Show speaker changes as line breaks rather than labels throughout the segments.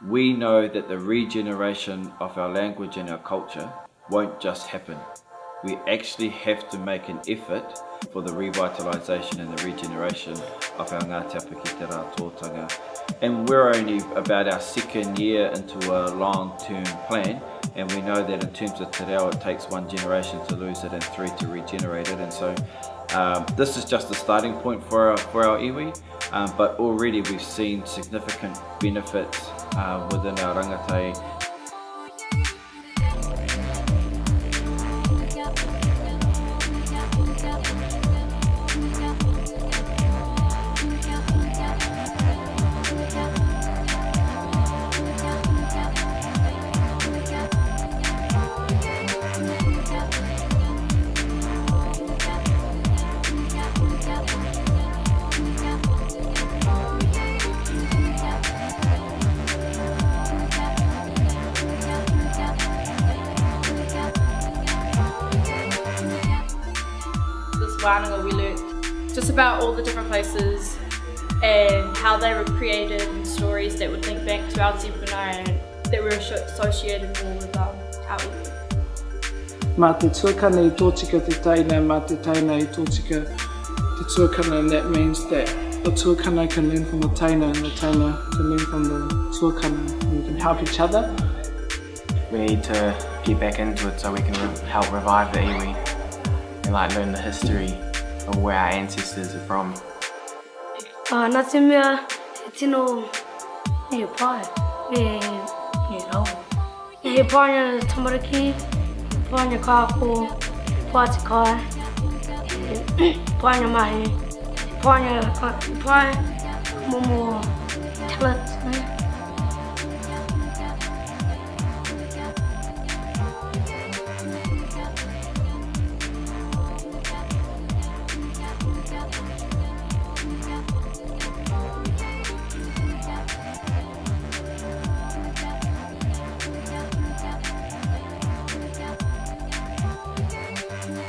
We know that the regeneration of our language and our culture won't just happen. We actually have to make an effort for the revitalisation and the regeneration of our Ngāti Apa ki te rātōtanga. And we're only about our second year into a long-term plan, and we know that in terms of te reo, it takes 1 generation to lose it and 3 to regenerate it. And so this is just the starting point for our iwi, but already we've seen significant benefits within our rangatahi.
We learned just about all the different places and how they were created and stories that would link back to our tipuna and that were associated more with our iwi.
Mā te tuakana I tōtika te taina, mā te taina I tōtika te tuakana, and that means that the tuakana can learn from the taina and the taina can learn from the tuakana, and we can help each other.
We need to get back into it so we can help revive the iwi and learn the history of where our ancestors are from.
Nā te mea, he tino he pai, he rau. He pāina tamariki, he pāina kāko, he pāti kai, he pāina mahi, he pāina momo talent.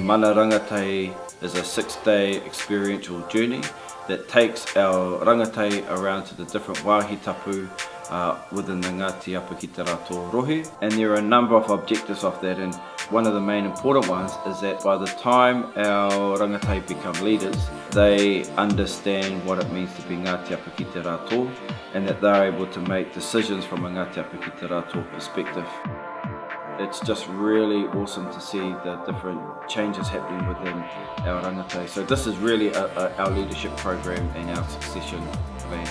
Mana Rangatahi is a 6-day experiential journey that takes our rangatahi around to the different wāhi tapū within the Ngāti Apa ki te rātō rohe. And there are a number of objectives of that, and one of the main important ones is that by the time our rangatahi become leaders, they understand what it means to be Ngāti Apa ki te rātō, and that they're able to make decisions from a Ngāti Apa ki te rātō perspective. It's just really awesome to see the different changes happening within our rangatahi. So this is really our leadership program and our succession plan.